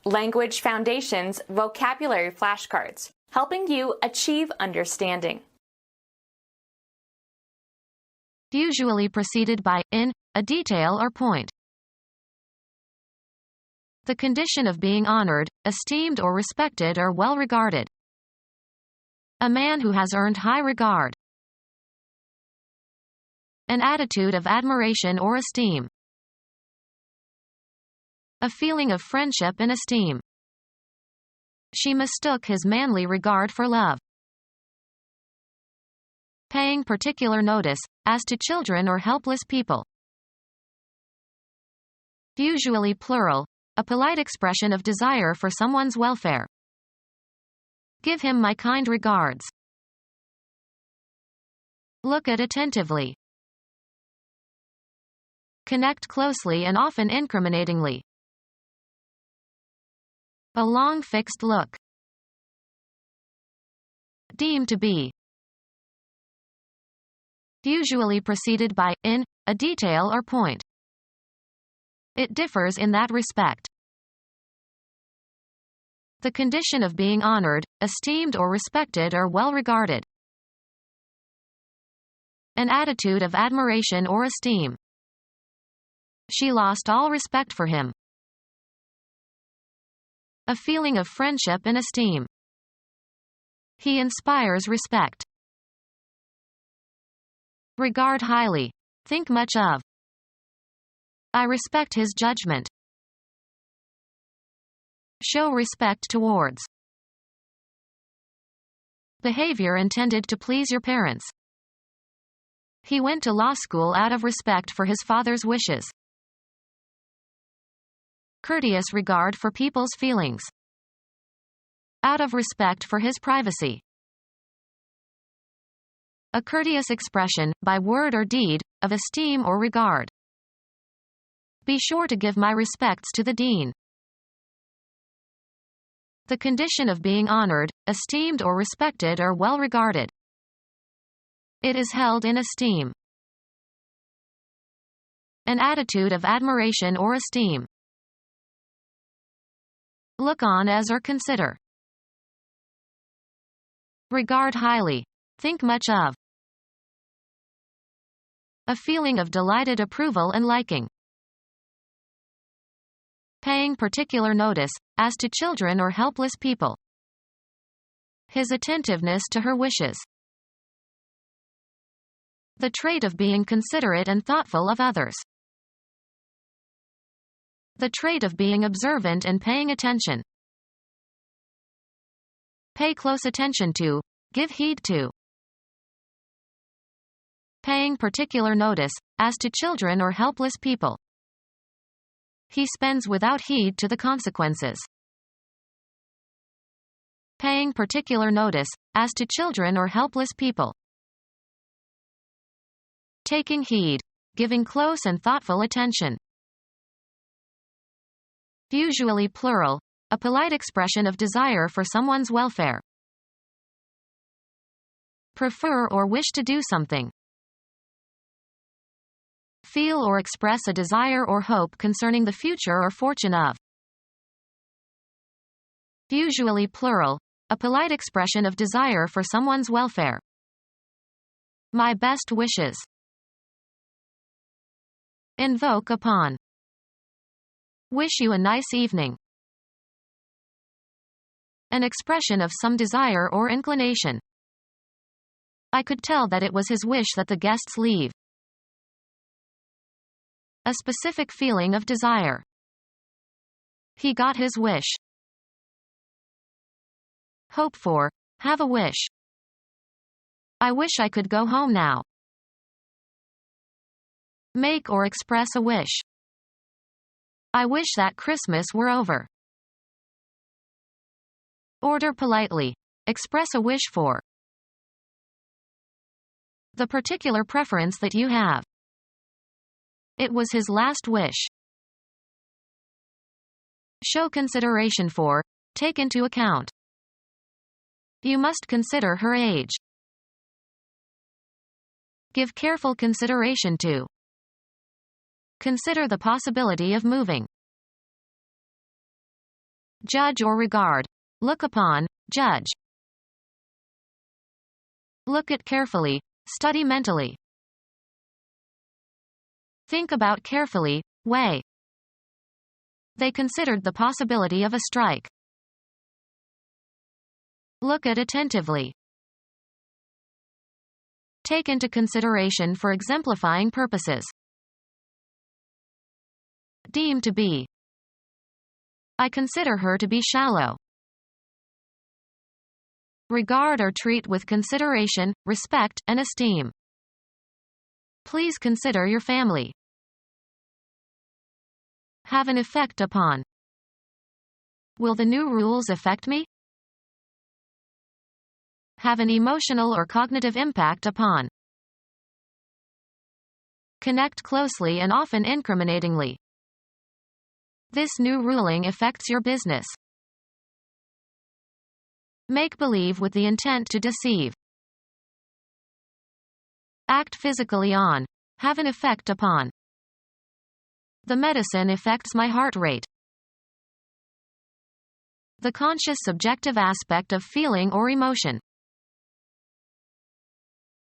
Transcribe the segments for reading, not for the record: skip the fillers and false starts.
Language Foundations Vocabulary Flashcards, helping you achieve understanding. Usually preceded by in, a detail or point. The condition of being honored, esteemed or respected or well regarded. A man who has earned high regard. An attitude of admiration or esteem. A feeling of friendship and esteem. She mistook his manly regard for love. Paying particular notice, as to children or helpless people. Usually plural, a polite expression of desire for someone's welfare. Give him my kind regards. Look at attentively. Connect closely and often incriminatingly. A long fixed look. Deem to be. Usually preceded by in, a detail or point. It differs in that respect. The condition of being honored, esteemed or respected or well regarded. An attitude of admiration or esteem. She lost all respect for him. A feeling of friendship and esteem. He inspires respect. Regard highly. Think much of. I respect his judgment. Show respect towards. Behavior intended to please your parents. He went to law school out of respect for his father's wishes. Courteous regard for people's feelings. Out of respect for his privacy. A courteous expression, by word or deed, of esteem or regard. Be sure to give my respects to the dean. The condition of being honored, esteemed or respected or well regarded. It is held in esteem. An attitude of admiration or esteem. Look on as or consider. Regard highly. Think much of. A feeling of delighted approval and liking. Paying particular notice, as to children or helpless people. His attentiveness to her wishes. The trait of being considerate and thoughtful of others. The trait of being observant and paying attention. Pay close attention to, give heed to. Paying particular notice, as to children or helpless people. He spends without heed to the consequences. Paying particular notice, as to children or helpless people. Taking heed, giving close and thoughtful attention. Usually plural, a polite expression of desire for someone's welfare. Prefer or wish to do something. Feel or express a desire or hope concerning the future or fortune of. Usually plural, a polite expression of desire for someone's welfare. My best wishes. Invoke upon. Wish you a nice evening. An expression of some desire or inclination. I could tell that it was his wish that the guests leave. A specific feeling of desire. He got his wish. Hope for, have a wish. I wish I could go home now. Make or express a wish. I wish that Christmas were over. Order politely. Express a wish for. The particular preference that you have. It was his last wish. Show consideration for, take into account. You must consider her age. Give careful consideration to. Consider the possibility of moving. Judge or regard. Look upon, judge. Look at carefully, study mentally. Think about carefully, weigh. They considered the possibility of a strike. Look at attentively. Take into consideration for exemplifying purposes. Deem to be. I consider her to be shallow. Regard or treat with consideration, respect, and esteem. Please consider your family. Have an effect upon. Will the new rules affect me? Have an emotional or cognitive impact upon. Connect closely and often incriminatingly. This new ruling affects your business. Make believe with the intent to deceive. Act physically on. Have an effect upon. The medicine affects my heart rate. The conscious subjective aspect of feeling or emotion.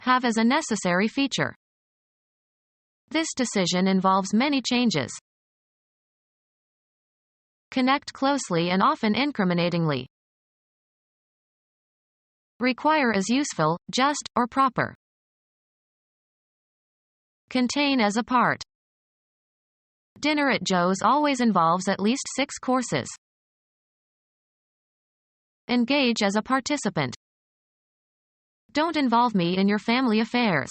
Have as a necessary feature. This decision involves many changes. Connect closely and often incriminatingly. Require as useful, just, or proper. Contain as a part. Dinner at Joe's always involves at least 6 courses. Engage as a participant. Don't involve me in your family affairs.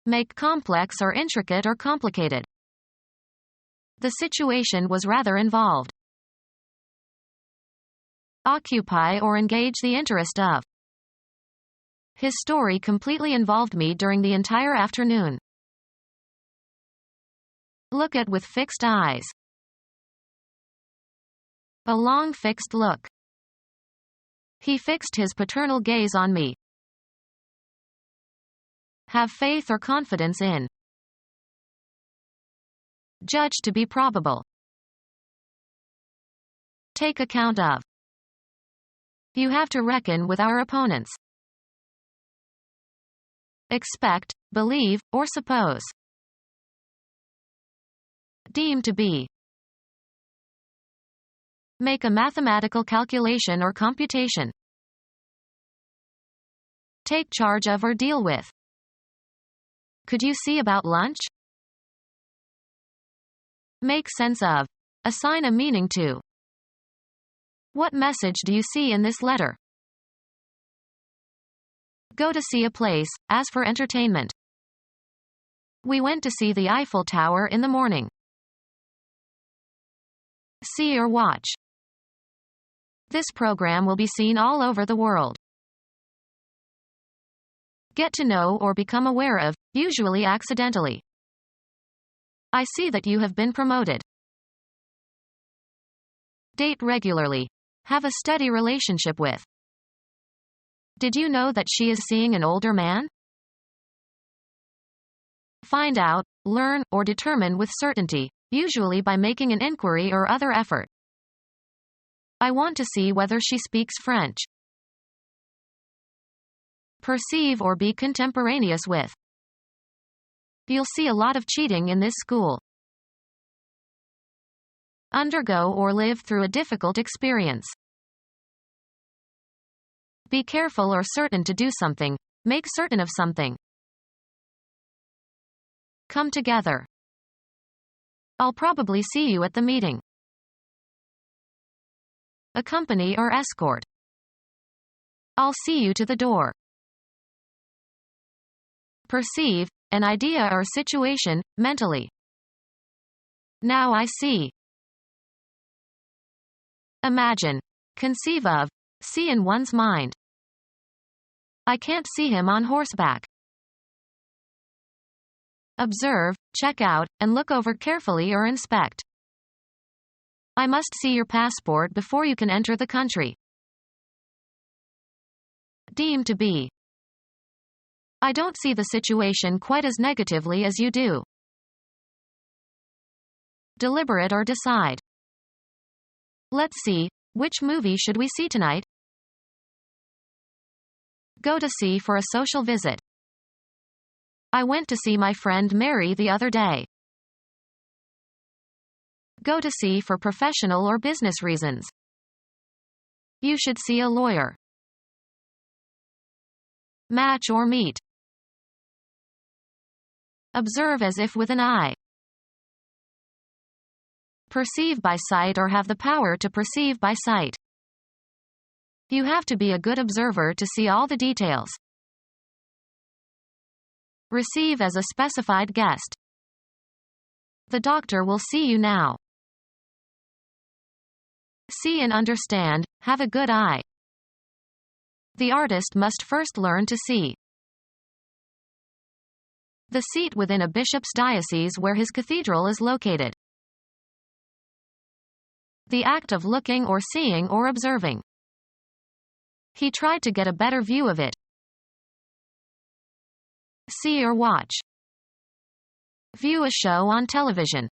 Make complex or intricate or complicated. The situation was rather involved. Occupy or engage the interest of. His story completely involved me during the entire afternoon. Look at with fixed eyes. A long fixed look. He fixed his paternal gaze on me. Have faith or confidence in. Judge to be probable. Take account of. You have to reckon with our opponents. Expect, believe, or suppose. Deem to be. Make a mathematical calculation or computation. Take charge of or deal with. Could you see about lunch? Make sense of. Assign a meaning to. What message do you see in this letter? Go to see a place, as for entertainment. We went to see the Eiffel Tower in the morning. See or watch. This program will be seen all over the world. Get to know or become aware of, usually accidentally. I see that you have been promoted. Date regularly. Have a steady relationship with. Did you know that she is seeing an older man? Find out, learn, or determine with certainty, usually by making an inquiry or other effort. I want to see whether she speaks French. Perceive or be contemporaneous with. You'll see a lot of cheating in this school. Undergo or live through a difficult experience. Be careful or certain to do something. Make certain of something. Come together. I'll probably see you at the meeting. Accompany or escort. I'll see you to the door. Perceive, an idea or situation, mentally. Now I see. Imagine. Conceive of. See in one's mind. I can't see him on horseback. Observe, check out, and look over carefully or inspect. I must see your passport before you can enter the country. Deem to be. I don't see the situation quite as negatively as you do. Deliberate or decide. Let's see, which movie should we see tonight? Go to see for a social visit. I went to see my friend Mary the other day. Go to see for professional or business reasons. You should see a lawyer. Match or meet. Observe as if with an eye. Perceive by sight or have the power to perceive by sight. You have to be a good observer to see all the details. Receive as a specified guest. The doctor will see you now. See and understand, have a good eye. The artist must first learn to see. The seat within a bishop's diocese where his cathedral is located. The act of looking or seeing or observing. He tried to get a better view of it. See or watch. View a show on television.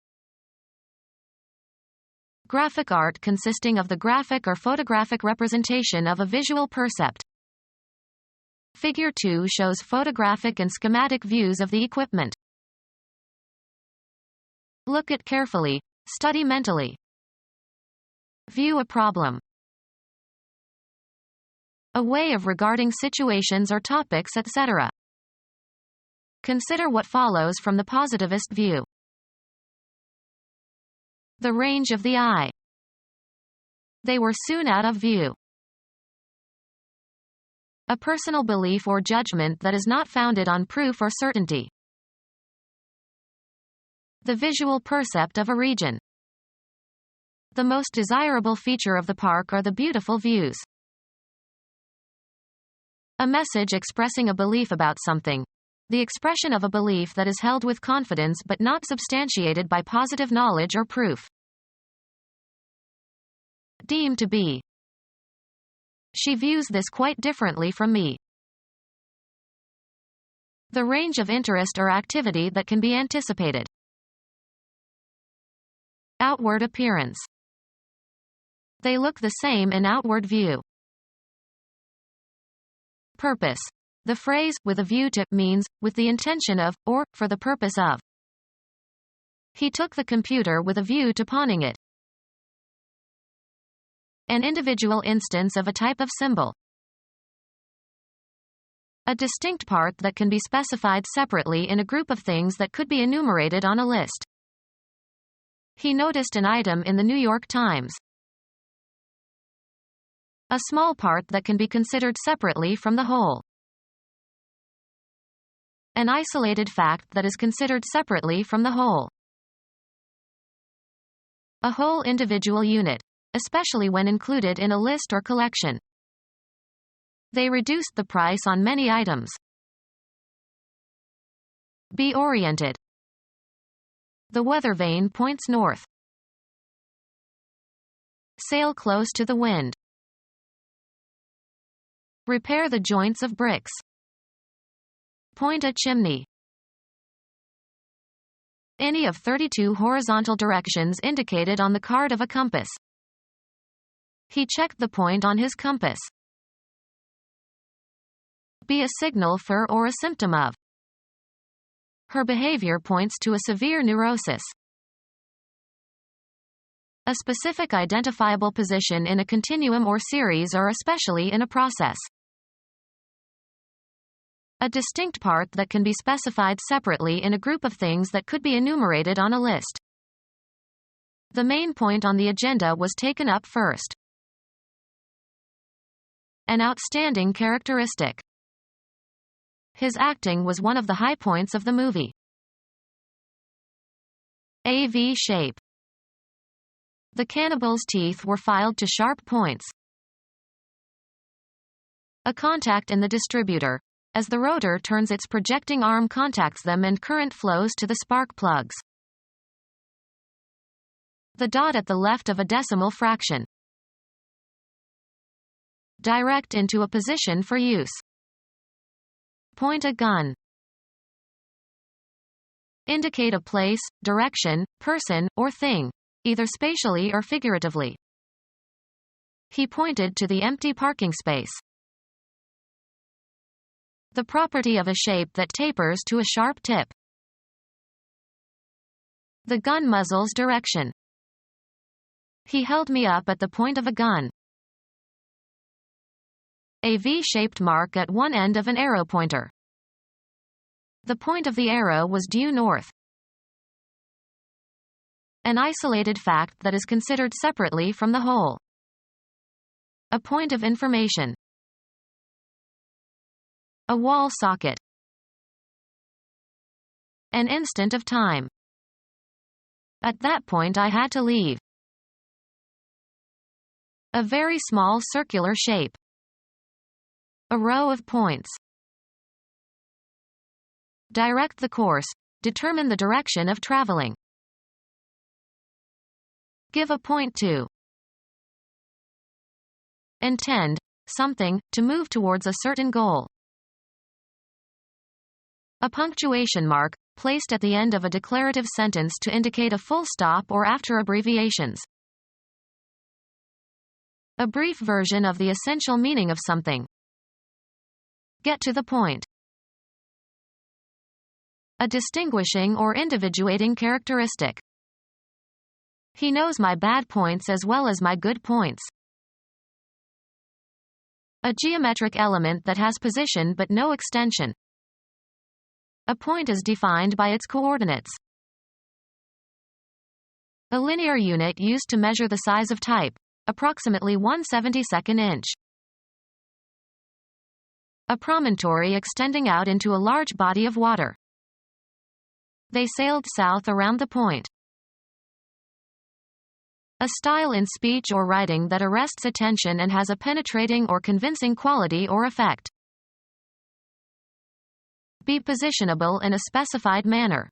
Graphic art consisting of the graphic or photographic representation of a visual percept. Figure 2 shows photographic and schematic views of the equipment. Look at carefully, study mentally. View a problem. A way of regarding situations or topics, etc. Consider what follows from the positivist view. The range of the eye. They were soon out of view. A personal belief or judgment that is not founded on proof or certainty. The visual percept of a region. The most desirable feature of the park are the beautiful views. A message expressing a belief about something. The expression of a belief that is held with confidence but not substantiated by positive knowledge or proof. Deemed to be. She views this quite differently from me. The range of interest or activity that can be anticipated. Outward appearance. They look the same in outward view. Purpose. The phrase, with a view to, means, with the intention of, or, for the purpose of. He took the computer with a view to pawning it. An individual instance of a type of symbol. A distinct part that can be specified separately in a group of things that could be enumerated on a list. He noticed an item in the New York Times. A small part that can be considered separately from the whole. An isolated fact that is considered separately from the whole. A whole individual unit, especially when included in a list or collection. They reduced the price on many items. Be oriented. The weather vane points north. Sail close to the wind. Repair the joints of bricks. Point a chimney. Any of 32 horizontal directions indicated on the card of a compass. He checked the point on his compass. Be a signal for or a symptom of. Her behavior points to a severe neurosis. A specific identifiable position in a continuum or series or especially in a process. A distinct part that can be specified separately in a group of things that could be enumerated on a list. The main point on the agenda was taken up first. An outstanding characteristic. His acting was one of the high points of the movie. A V shape. The cannibal's teeth were filed to sharp points. A contact in the distributor. As the rotor turns, its projecting arm contacts them and current flows to the spark plugs. The dot at the left of a decimal fraction. Direct into a position for use. Point a gun. Indicate a place, direction, person, or thing, either spatially or figuratively. He pointed to the empty parking space. The property of a shape that tapers to a sharp tip. The gun muzzle's direction. He held me up at the point of a gun. A V-shaped mark at one end of an arrow pointer. The point of the arrow was due north. An isolated fact that is considered separately from the whole. A point of information. A wall socket. An instant of time. At that point I had to leave. A very small circular shape. A row of points. Direct the course. Determine the direction of traveling. Give a point to. Intend something, to move towards a certain goal. A punctuation mark, placed at the end of a declarative sentence to indicate a full stop or after abbreviations. A brief version of the essential meaning of something. Get to the point. A distinguishing or individuating characteristic. He knows my bad points as well as my good points. A geometric element that has position but no extension. A point is defined by its coordinates. A linear unit used to measure the size of type, approximately 1/72 inch. A promontory extending out into a large body of water. They sailed south around the point. A style in speech or writing that arrests attention and has a penetrating or convincing quality or effect. Be positionable in a specified manner.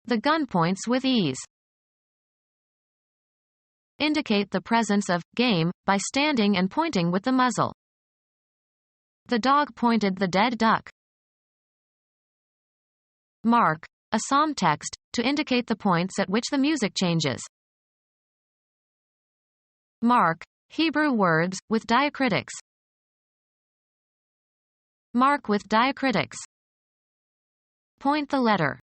The gun points with ease. Indicate the presence of game by standing and pointing with the muzzle. The dog pointed the dead duck. Mark, a psalm text, to indicate the points at which the music changes. Mark, Hebrew words, with diacritics. Mark with diacritics. Point the letter.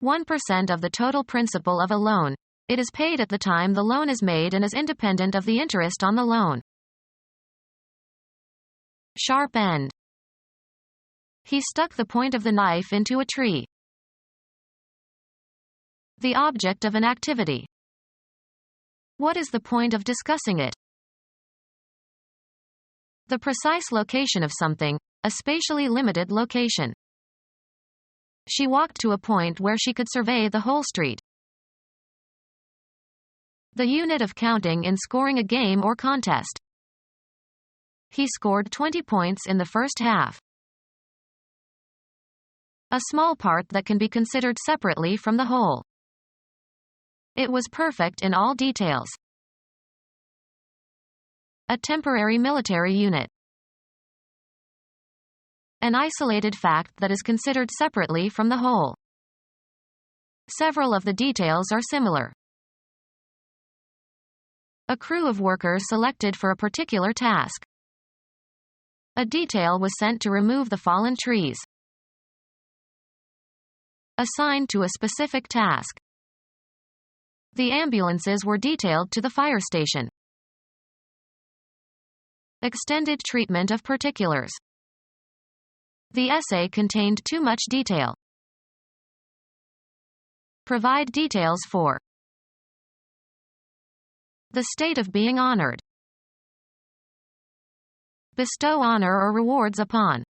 1% of the total principal of a loan. It is paid at the time the loan is made and is independent of the interest on the loan. Sharp end. He stuck the point of the knife into a tree. The object of an activity. What is the point of discussing it? The precise location of something, a spatially limited location. She walked to a point where she could survey the whole street. The unit of counting in scoring a game or contest. He scored 20 points in the first half. A small part that can be considered separately from the whole. It was perfect in all details. A temporary military unit. An isolated fact that is considered separately from the whole. Several of the details are similar. A crew of workers selected for a particular task. A detail was sent to remove the fallen trees. Assigned to a specific task. The ambulances were detailed to the fire station. Extended treatment of particulars. The essay contained too much detail. Provide details for. The state of being honored. Bestow honor or rewards upon.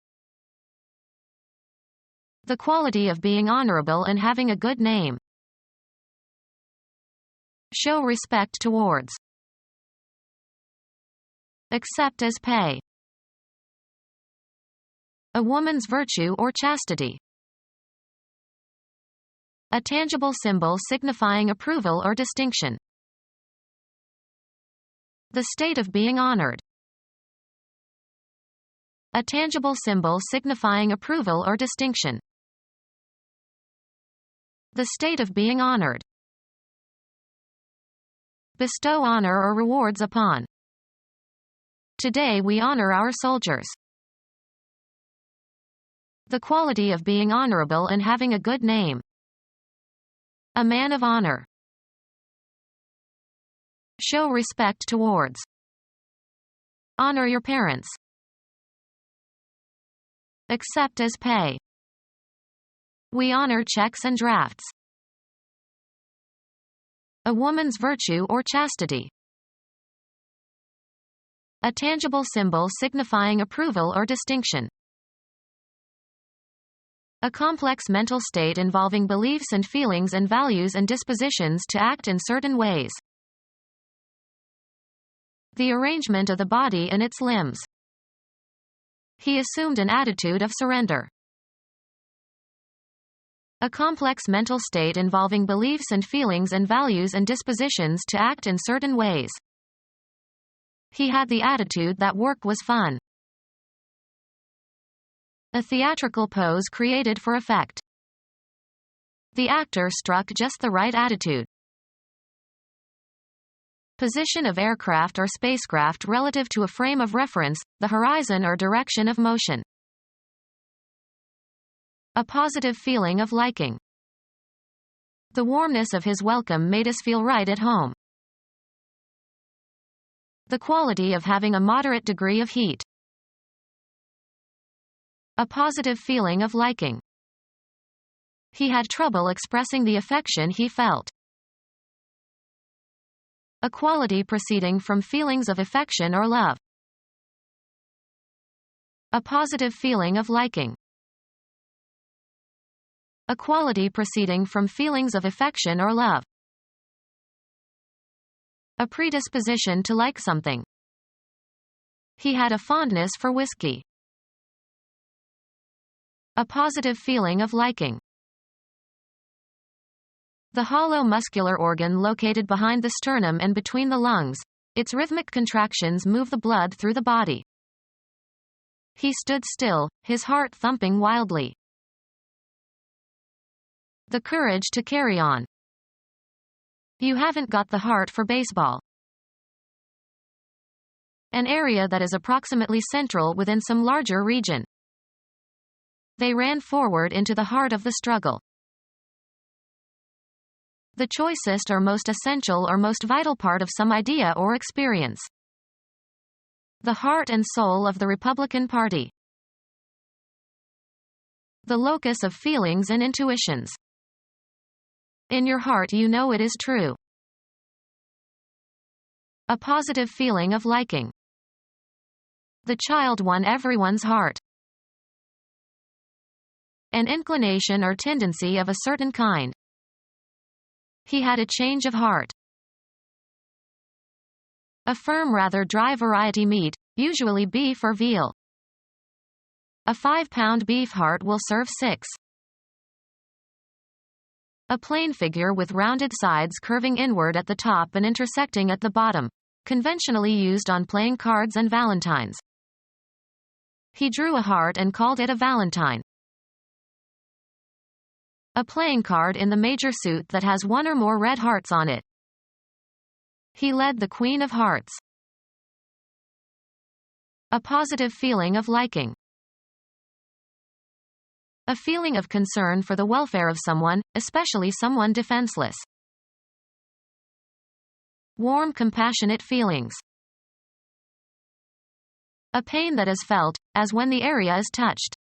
The quality of being honorable and having a good name. Show respect towards. Accept as pay. A woman's virtue or chastity. A tangible symbol signifying approval or distinction. The state of being honored. A tangible symbol signifying approval or distinction. The state of being honored. bestow honor or rewards upon. Today we honor our soldiers. The quality of being honorable and having a good name. A man of honor. Show respect towards. Honor your parents. Accept as pay. We honor checks and drafts. A woman's virtue or chastity. A tangible symbol signifying approval or distinction. A complex mental state involving beliefs and feelings and values and dispositions to act in certain ways. The arrangement of the body and its limbs. He assumed an attitude of surrender. A complex mental state involving beliefs and feelings and values and dispositions to act in certain ways. He had the attitude that work was fun. A theatrical pose created for effect. The actor struck just the right attitude. Position of aircraft or spacecraft relative to a frame of reference, the horizon or direction of motion. A positive feeling of liking. The warmness of his welcome made us feel right at home. The quality of having a moderate degree of heat. A positive feeling of liking. He had trouble expressing the affection he felt. A quality proceeding from feelings of affection or love. A positive feeling of liking. A quality proceeding from feelings of affection or love. A predisposition to like something. He had a fondness for whiskey. A positive feeling of liking. The hollow muscular organ located behind the sternum and between the lungs. Its rhythmic contractions move the blood through the body. He stood still, his heart thumping wildly. The courage to carry on. You haven't got the heart for baseball. An area that is approximately central within some larger region. They ran forward into the heart of the struggle. The choicest or most essential or most vital part of some idea or experience. The heart and soul of the Republican Party. The locus of feelings and intuitions. In your heart you know it is true. A positive feeling of liking. The child won everyone's heart. An inclination or tendency of a certain kind. He had a change of heart. A firm rather dry variety meat, usually beef or veal. A 5-pound beef heart will serve 6. A plain figure with rounded sides curving inward at the top and intersecting at the bottom, conventionally used on playing cards and valentines. He drew a heart and called it a valentine. A playing card in the major suit that has one or more red hearts on it. He led the Queen of Hearts. A positive feeling of liking. A feeling of concern for the welfare of someone, especially someone defenseless. Warm, compassionate feelings. A pain that is felt, as when the area is touched.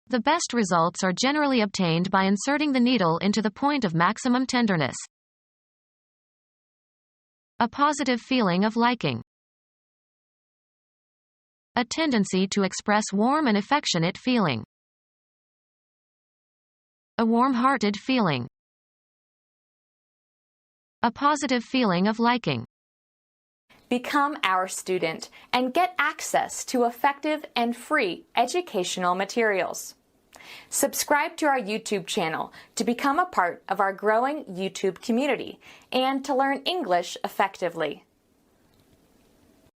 The best results are generally obtained by inserting the needle into the point of maximum tenderness. A positive feeling of liking. A tendency to express warm and affectionate feeling. A warm-hearted feeling. A positive feeling of liking. Become our student and get access to effective and free educational materials. Subscribe to our YouTube channel to become a part of our growing YouTube community and to learn English effectively.